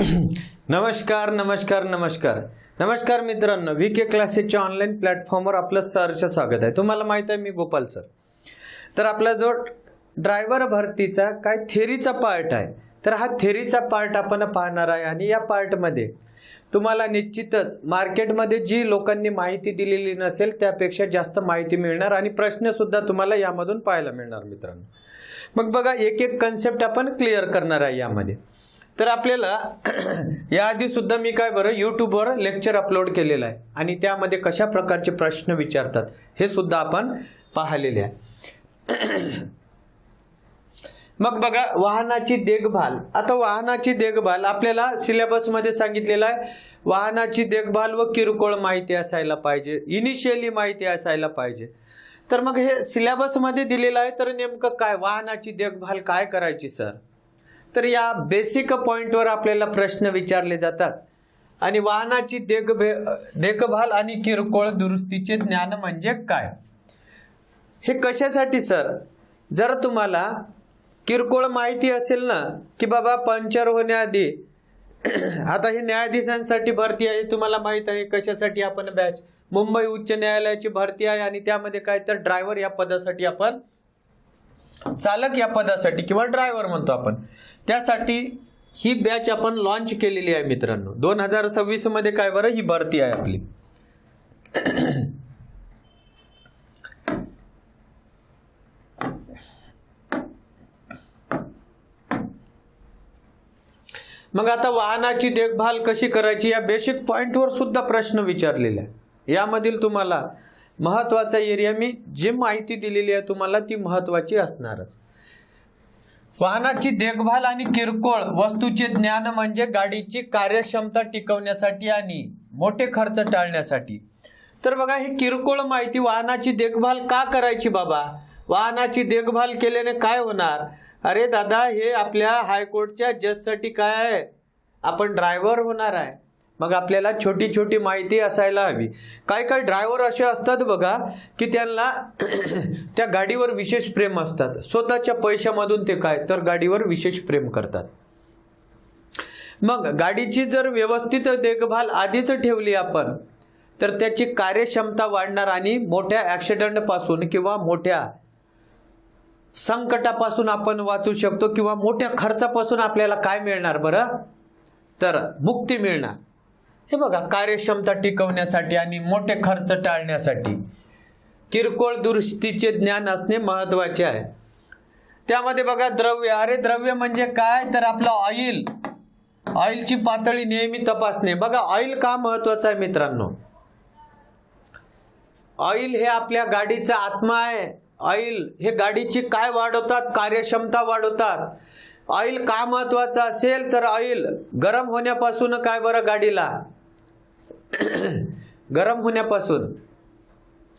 नमस्कार नमस्कार नमस्कार नमस्कार मित्रांनो, VK क्लासेसच्या ऑनलाईन प्लॅटफॉर्मवर आपलं सहर्ष स्वागत आहे। तुम्हाला माहित आहे मी गोपाल सर। तर आपला जो ड्रायव्हर भरतीचा काय थेरीचा पार्ट आहे, तर हा थेरीचा पार्ट आपण पाहणार आहे। आणि या पार्टमध्ये तुम्हाला निश्चितच मार्केटमध्ये जी लोकांनी माहिती दिलेली नसेल त्यापेक्षा जास्त माहिती मिळणार आणि प्रश्न सुद्धा तुम्हाला यामधून पाहायला मिळणार मित्रांनो। मग बघा, एक एक कन्सेप्ट आपण क्लिअर करणार आहे यामध्ये। तर आपल्याला याआधी सुद्धा मी काय बरं यूट्यूबवर लेक्चर अपलोड केलेलं आहे आणि त्यामध्ये कशा प्रकारचे प्रश्न विचारतात हे सुद्धा आपण पाहिलेले आहे। मग बघा, वाहनाची देखभाल। आता वाहनाची देखभाल आपल्याला सिलेबसमध्ये सांगितलेलं आहे, वाहनाची देखभाल व किरकोळ माहिती असायला पाहिजे, इनिशियली माहिती असायला पाहिजे। तर मग हे सिलेबसमध्ये दिलेलं आहे, तर नेमकं काय वाहनाची देखभाल काय करायची सर? तर या बेसिक पॉइंटवर आपल्याला प्रश्न विचारले जातात। आणि वाहनाची देखभाल आणि किरकोळ दुरुस्तीचे ज्ञान म्हणजे काय, हे कशासाठी सर? जर तुम्हाला किरकोळ माहिती असेल ना की बाबा पंक्चर होण्याआधी आता हे न्यायाधीशांसाठी भरती आहे, तुम्हाला माहित आहे कशासाठी आपण बॅच मुंबई उच्च न्यायालयाची भरती आहे आणि त्यामध्ये काय तर ड्रायव्हर या पदासाठी आपण चालक या पदासाठी किंवा ड्रायव्हर म्हणतो आपण, त्यासाठी ही बॅच आपण लॉन्च केलेली आहे मित्रांनो। 2026 मध्ये काय बरं ही भरती आहे आपली। मग आता वाहनाची देखभाल कशी करायची या बेसिक पॉइंटवर सुद्धा प्रश्न विचारलेला आहे। यामधील तुम्हाला महत्वाचा एरिया मी जी माहिती दिलेली आहे तुम्हाला ती महत्वाची असणारच। वाहनाची देखभाल आणि किरकोळ वस्तूचे ज्ञान म्हणजे गाडीची कार्यक्षमता टिकवण्यासाठी आणि मोठे खर्च टाळण्यासाठी। तर बघा, ही किरकोळ माहिती वाहनाची देखभाल का करायची बाबा? वाहनाची देखभाल केल्याने काय होणार? अरे दादा, हे आपल्या हायकोर्टच्या जजसाठी काय आहे, आपण ड्रायव्हर होणार आहे। मग आपल्याला छोटी छोटी माहिती असायला हवी। काय काय ड्रायव्हर असे असतात बघा की त्यांना त्या गाडीवर विशेष प्रेम असतात, स्वतःच्या पैशामधून ते काय तर गाडीवर विशेष प्रेम करतात। मग गाडीची जर व्यवस्थित देखभाल आधीच ठेवली आपण तर त्याची कार्यक्षमता वाढणार आणि मोठ्या ॲक्सिडेंट पासून किंवा मोठ्या संकटापासून आपण वाचू शकतो किंवा मोठ्या खर्चापासून आपल्याला काय मिळणार बरं, तर मुक्ती मिळणार। हे बघा, कार्यक्षमता टिकवण्यासाठी आणि मोठे खर्च टाळण्यासाठी किरकोळ दुरुस्तीचे ज्ञान असणे महत्वाचे आहे। त्यामध्ये बघा द्रव्य, अरे द्रव्य म्हणजे काय तर आपलं ऑइल, ऑइलची पातळी नेहमी तपासणे। बघा, ऑइल का महत्वाचं आहे मित्रांनो? ऑइल हे आपल्या गाडीचा आत्मा आहे। ऑइल हे गाडीची काय वाढवतात, कार्यक्षमता वाढवतात। ऑइल का महत्वाचं असेल तर ऑइल गरम होण्यापासून काय बरं गाडीला गरम होण्यापासून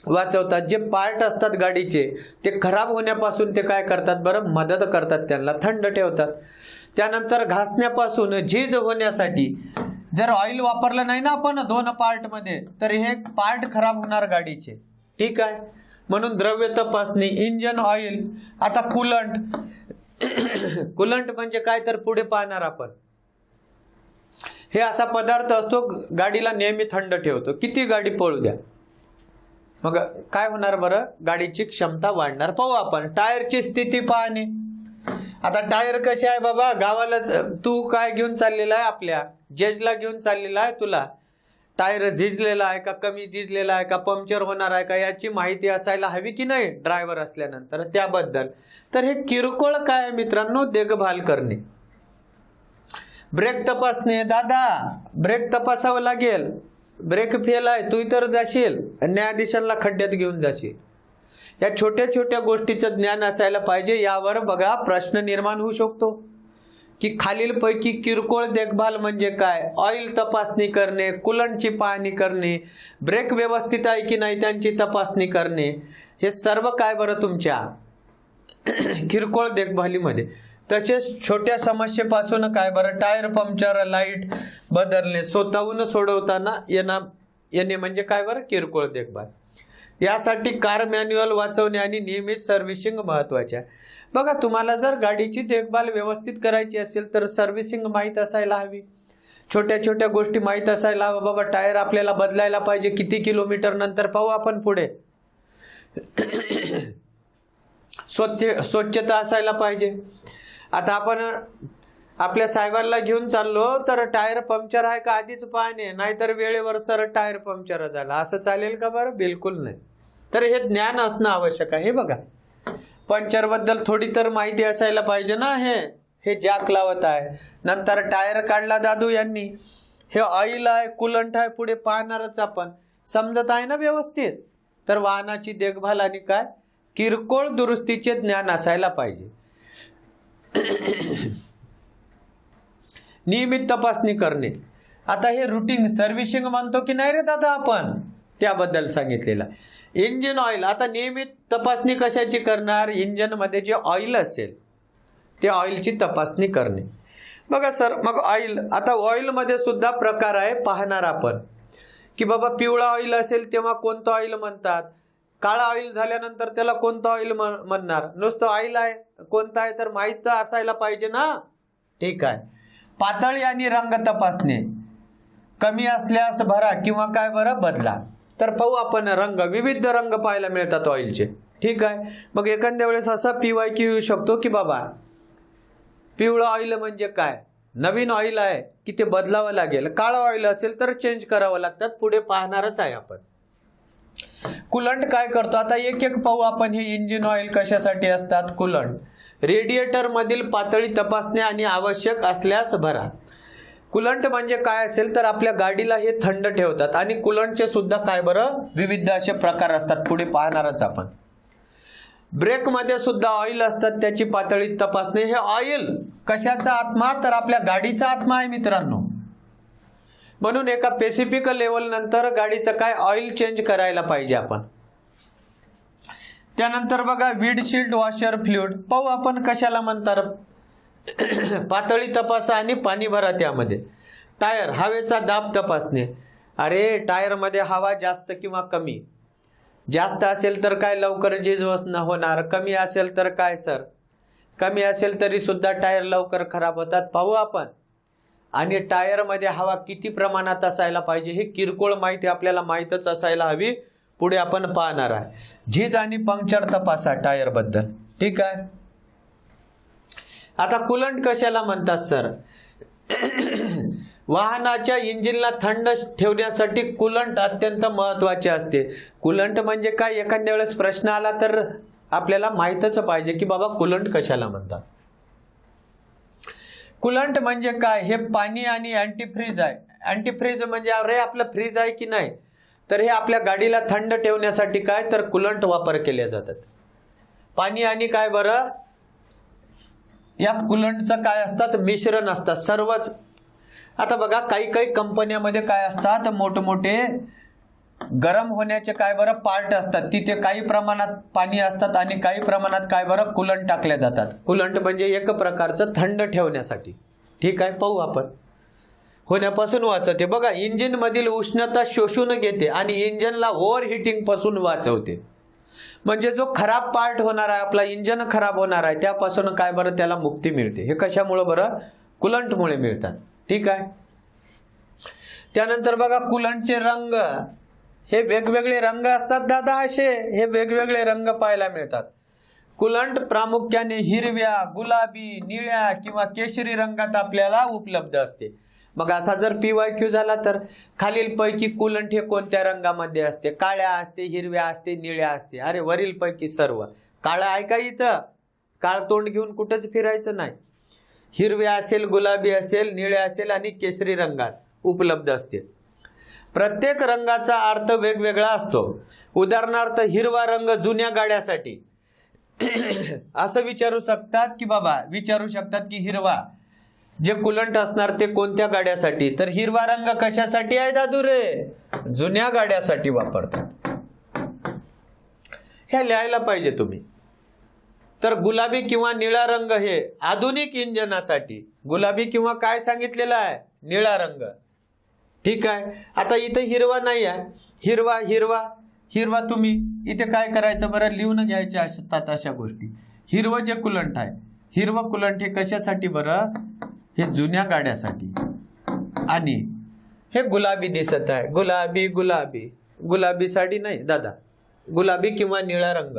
वाचवतात। जे पार्ट असतात गाडीचे ते खराब होण्यापासून ते काय करतात बरं, मदत करतात, त्यांना थंड ठेवतात। त्यानंतर घासण्यापासून, झीज होण्यासाठी जर ऑइल वापरलं नाही ना आपण दोन पार्ट मध्ये तर हे पार्ट खराब होणार गाडीचे, ठीक आहे। म्हणून द्रव्य तपासणी, इंजन ऑइल। आता कूलंट, कूलंट म्हणजे काय तर पुढे पाहणार आपण, हे असा पदार्थ असतो गाडीला नेहमी थंड ठेवतो, किती गाडी पळू द्या। मग काय होणार बरं, गाडीची क्षमता वाढणार। पाहू आपण टायरची स्थिती पाहणे। आता टायर कसे आहे बाबा, गावालाच तू काय घेऊन चाललेला आहे, आपल्या जजला घेऊन चाललेला आहे, तुला टायर झिजलेला आहे का, कमी झिजलेला आहे का, पंक्चर होणार आहे का, याची माहिती असायला हवी की नाही ड्रायव्हर असल्यानंतर त्याबद्दल। तर हे किरकोळ काय आहे मित्रांनो, देखभाल करणे। ब्रेक तपासणे, दादा ब्रेक तपासावं लागेल, ब्रेक फेल आहे तू तर जाशील न्यायाधीशांना खड्ड्यात घेऊन जाशील। या छोट्या छोट्या गोष्टीचं ज्ञान असायला पाहिजे। यावर बघा प्रश्न निर्माण होऊ शकतो की खालीलपैकी किरकोळ देखभाल म्हणजे काय? ऑइल तपासणी करणे, कूलंटची पाहणी करणे, ब्रेक व्यवस्थित आहे की नाही त्यांची तपासणी करणे, हे सर्व काय बरं तुमच्या किरकोळ देखभालीमध्ये। तसेच छोट्या समस्येपासून काय बरं, टायर पंक्चर, लाईट बदलणे स्वतःहून सोडवताना येणे म्हणजे काय बरं, किरकोळ देखभाल। यासाठी कार मॅन्युअल वाचवणे आणि नियमित सर्व्हिसिंग महत्त्वाचे आहे। बघा, तुम्हाला जर गाडीची देखभाल व्यवस्थित करायची असेल तर सर्व्हिसिंग माहीत असायला हवी। छोट्या छोट्या गोष्टी माहीत असायला, बाबा टायर आपल्याला बदलायला पाहिजे किती किलोमीटर नंतर, पाहू आपण पुढे. स्वच्छता असायला पाहिजे. आता आपण आपल्या साहेबांना घेऊन चाललो तर टायर पंक्चर आहे का आधीच पाहणे, नाहीतर वेळेवर सर टायर पंक्चर झाला, असं चालेल का बरं? बिलकुल नाही. तर हे ज्ञान असणं आवश्यक आहे. हे बघा, पंक्चर बद्दल थोडी तर माहिती असायला पाहिजे ना. हे जॅक लावत आहे, नंतर टायर काढला दादू यांनी, हे ऑइल आहे, कूलंट आहे, पुढे पाहणारच आपण. समजत आहे ना व्यवस्थित? तर वाहनाची देखभाल आणि काय किरकोळ दुरुस्तीचे ज्ञान असायला पाहिजे. नियमित तपासणी करणे. आता हे रुटीन सर्व्हिसिंग म्हणतो की नाही रे दादा आपण, त्याबद्दल सांगितलेलं. इंजिन ऑइल, आता नियमित तपासणी कशाची करणार? इंजिन मध्ये जे ऑइल असेल ते ऑइलची तपासणी करणे. बघा सर, मग ऑइल, आता ऑइल मध्ये सुद्धा प्रकार आहे, पाहणार आपण की बाबा पिवळा ऑइल असेल तेव्हा कोणतं ऑइल म्हणतात, काळा ऑइल झाल्यानंतर त्याला कोणतं ऑइल म्हणणार. नुसतं ऑइल आहे कोणतं आहे तर माहीत तर असायला पाहिजे ना. ठीक आहे. पातळी आणि रंग तपासणे, कमी असल्यास भरा किंवा काय बरं बदला. तर पाहू आपण रंग, विविध रंग पाहायला मिळतात ऑइलचे. ठीक आहे. मग एखाद्या वेळेस असा PYQ येऊ शकतो की बाबा पिवळं ऑइल म्हणजे काय, नवीन ऑइल आहे की ते बदलावं लागेल, काळं ऑइल असेल तर चेंज करावं लागतात, पुढे पाहणारच आहे आपण. कूलंट काय करतो, आता एक एक पाहू आपण. हे इंजिन ऑइल कशासाठी असतात? कूलंट. रेडिएटर मधील पातळी तपासणे आणि आवश्यक असल्यास भरा. कूलंट म्हणजे काय असेल तर आपल्या गाडीला हे थंड ठेवतात, आणि कूलंटचे सुद्धा काय बरं विविध असे प्रकार असतात, पुढे पाहणारच आपण. ब्रेक मध्ये सुद्धा ऑइल असतात, त्याची पातळी तपासणे. हे ऑइल कशाचा आत्मा? तर आपल्या गाडीचा आत्मा आहे मित्रांनो. म्हणून एका स्पेसिफिक लेवल नंतर गाडीचं काय ऑइल चेंज करायला पाहिजे आपण. त्यानंतर बघा विंडशील्ड वॉशर फ्लुइड, पाहू आपण कशाला म्हणतात. पातळी तपासा आणि पाणी भरा त्यामध्ये. टायर, हवेचा दाब तपासणे. अरे टायर मध्ये हवा जास्त किंवा कमी, जास्त असेल तर काय लवकर झीज होणार, कमी असेल तर काय सर, कमी असेल तरी सुद्धा टायर लवकर खराब होतात, पाहू आपण. आणि टायर मध्ये हवा किती प्रमाणात असायला पाहिजे हे किरकोळ माहिती आपल्याला माहीतच असायला हवी, पुढे आपण पाहणार आहे. झीज आणि पंक्चर तपासा टायर बद्दल. ठीक आहे. आता कूलंट कशाला म्हणतात सर? वाहनाच्या इंजिनला थंड ठेवण्यासाठी कूलंट अत्यंत महत्त्वाचे असते. कूलंट म्हणजे काय, एखाद्या वेळेस प्रश्न आला तर आपल्याला माहीतच पाहिजे की बाबा कूलंट कशाला म्हणतात. कूलंट म्हणजे काय? हे पाणी आणि अँटीफ्रीज आहे. अँटीफ्रीज म्हणजे अरे आपलं फ्रीज आहे की नाही, तर हे आपल्या गाडीला थंड ठेवण्यासाठी काय तर कूलंट वापर केले जातात. पाणी आणि काय बरं, या कूलंटचं काय असतात मिश्रण असतात सर्वच. आता बघा काही काही कंपन्यामध्ये काय असतात, मोठमोठे गरम होण्याचे काय बरं पार्ट असतात, तिथे काही प्रमाणात पाणी असतात आणि काही प्रमाणात काय बरं कूलंट टाकले जातात. कूलंट म्हणजे एक प्रकारचं थंड ठेवण्यासाठी. ठीक आहे. पाहू आपण. होण्यापासून वाचवते. बघा इंजिन मधील उष्णता शोषून घेते आणि इंजिनला ओव्हर हिटिंग पासून वाचवते. म्हणजे जो खराब पार्ट होणार आहे, आपला इंजिन खराब होणार आहे, त्यापासून काय बरं त्याला मुक्ती मिळते. हे कशामुळे बरं? कूलंटमुळे मिळतात. ठीक आहे. त्यानंतर बघा कूलंटचे रंग, हे वेगवेगळे रंग असतात दादा, असे हे वेगवेगळे रंग पाहायला मिळतात. कूलंट प्रामुख्याने हिरव्या, गुलाबी, निळ्या किंवा केशरी रंगात आपल्याला उपलब्ध असते. मग असा जर PYQ झाला तर खालील पैकी कूलंट हे कोणत्या रंगामध्ये असते? काळ्या असते, हिरव्या असते, निळ्या असते. अरे वरील पैकी सर्व. काळा आहे का इथं? काळ तोंड घेऊन कुठंच फिरायचं नाही. हिरव्या असेल, गुलाबी असेल, निळ्या असेल आणि केशरी रंगात उपलब्ध असते. प्रत्येक रंगाचा अर्थ वेगवेगळा असतो. उदाहरणार्थ हिरवा रंग जुन्या गाड्यासाठी असं विचारू शकतात की हिरवा जे कूलंट असणार ते कोणत्या गाड्यासाठी? तर हिरवा रंग कशासाठी आहे दादू रे? जुन्या गाड्यासाठी वापरतात. हे लिहायला पाहिजे तुम्ही. तर गुलाबी किंवा निळा रंग हे आधुनिक इंजिनासाठी. गुलाबी किंवा काय सांगितलेलं आहे? निळा रंग. ठीक आहे. आता इथे हिरवा नाही आहे. हिरवा तुम्ही इथे काय करायचं बरं, लिहून घ्यायचे असतात अशा गोष्टी. हिरवं जे कूलंट आहे, हिरवं कूलंट हे कशासाठी बरं? हे जुन्या गाड्यासाठी. आणि हे गुलाबी दिसत आहे, गुलाबी गुलाबी, गुलाबी साडी नाही दादा, गुलाबी किंवा निळा रंग.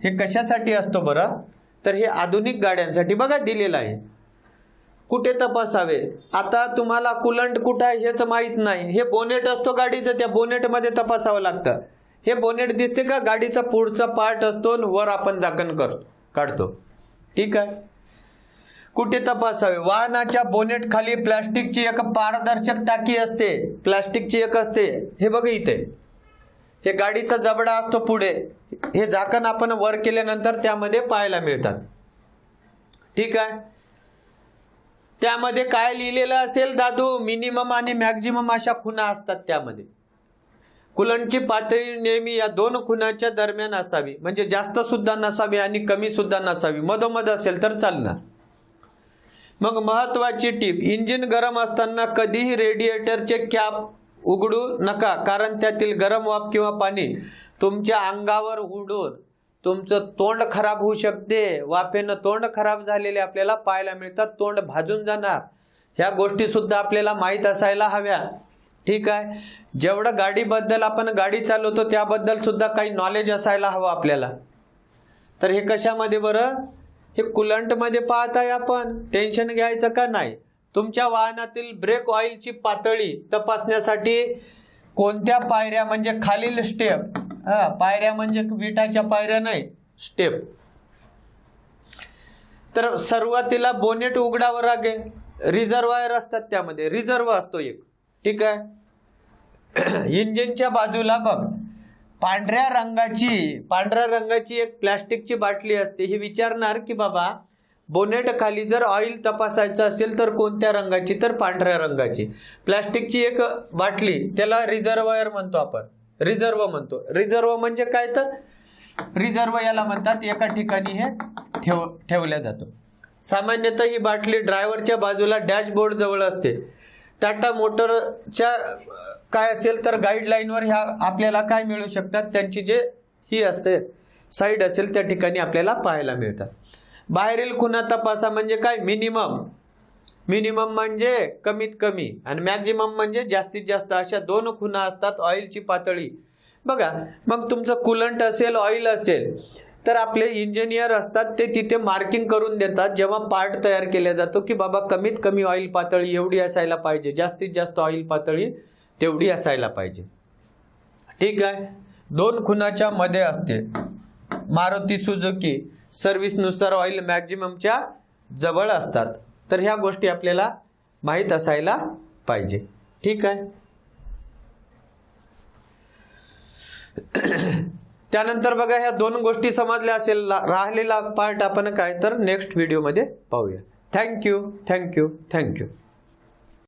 हे कशासाठी असतो बरं, तर हे आधुनिक गाड्यांसाठी बघा दिलेलं आहे. कुठे तपासावे, आता तुम्हाला कुलंट कुठं आहे हेच माहीत नाही, हे बोनेट असतो गाडीचं, त्या बोनेटमध्ये तपासावं लागतं. हे बोनेट दिसते का, गाडीचा पुढचा पार्ट असतो, वर आपण झाकण काढतो. ठीक आहे. कुठे तपासावे, वाहनाच्या बोनेट खाली प्लास्टिकची एक पारदर्शक टाकी असते, प्लास्टिकची एक असते. हे बघा इथे, हे गाडीचा जबडा असतो पुढे, हे झाकण आपण वर केल्यानंतर त्यामध्ये पाहायला मिळतात. ठीक आहे. त्यामध्ये काय लिहिलेलं असेल दादू, मिनिमम आणि मॅक्झिमम अशा खुणा असतात त्यामध्ये. कुलंटची पातळी नेहमी या दोन खुणाच्या दरम्यान असावी, म्हणजे जास्त सुद्धा नसावी आणि कमी सुद्धा नसावी, मधोमध असेल तर चालणार. मग महत्वाची टीप, इंजिन गरम असताना कधीही रेडिएटरचे कॅप उघडू नका, कारण त्यातील गरम वाफ किंवा पाणी तुमच्या अंगावर उडून तुमचं तोंड खराब होऊ शकते. वाफेनं तोंड खराब झालेले आपल्याला पाहायला मिळतात, तोंड भाजून जाणार. ह्या गोष्टी सुद्धा आपल्याला माहीत असायला हव्या. ठीक आहे. जेवढं गाडीबद्दल आपण गाडी चालवतो त्याबद्दल सुद्धा काही नॉलेज असायला हवं आपल्याला. तर हे कशामध्ये बरं, हे कुलंटमध्ये पाहताय आपण. टेन्शन घ्यायचं का नाही. तुमच्या वाहनातील ब्रेक ऑइलची पातळी तपासण्यासाठी कोणत्या पायऱ्या, म्हणजे खालील स्टेप, पायऱ्या म्हणजे विटाच्या पायऱ्या नाही, स्टेप. तर सुरुवातीला बोनेट उघडावं लागेल, रिझर्वायर असतात त्यामध्ये, रिझर्व असतो एक. ठीक आहे. इंजिनच्या बाजूला बघ पांढऱ्या रंगाची एक प्लास्टिकची बाटली असते. ही विचारणार की बाबा बोनेट खाली जर ऑइल तपासायचं असेल तर कोणत्या रंगाची, तर पांढऱ्या रंगाची प्लास्टिकची एक बाटली, त्याला रिझर्वायर म्हणतो आपण, रिझर्व म्हणतो. रिझर्व म्हणजे काय, तर रिझर्व याला म्हणतात, एका ठिकाणी हे ठेवल्या जातो. सामान्यतः ही बाटली ड्रायव्हरच्या बाजूला डॅशबोर्ड जवळ असते. टाटा मोटरच्या काय असेल तर गाईडलाईनवर ह्या आपल्याला काय मिळू शकतात, त्यांची जे ही असते साईड असेल त्या ठिकाणी आपल्याला पाहायला मिळतात. बाहेरील खुणा तपासा म्हणजे काय, मिनिमम म्हणजे कमीत कमी आणि मॅक्झिमम म्हणजे जास्तीत जास्त, अशा दोन खुणा असतात. ऑइलची पातळी बघा, मग तुमचं कुलंट असेल, ऑइल असेल तर आपले इंजिनियर असतात ते तिथे मार्किंग करून देतात जेव्हा पार्ट तयार केला जातो, की बाबा कमीत कमी ऑइल पातळी एवढी असायला पाहिजे, जास्तीत जास्त ऑइल पातळी तेवढी असायला पाहिजे. ठीक आहे. दोन खुणाच्या मध्ये असते. मारुती सुझुकी सर्व्हिसनुसार ऑइल मॅक्झिममच्या जवळ असतात. तर ह्या गोष्टी आपल्याला माहीत असायला पाहिजे. ठीक आहे. त्यानंतर बघा ह्या दोन गोष्टी समजल्या असेल, राहिलेला पार्ट आपण काय तर नेक्स्ट व्हिडिओमध्ये पाहूया. थँक्यू.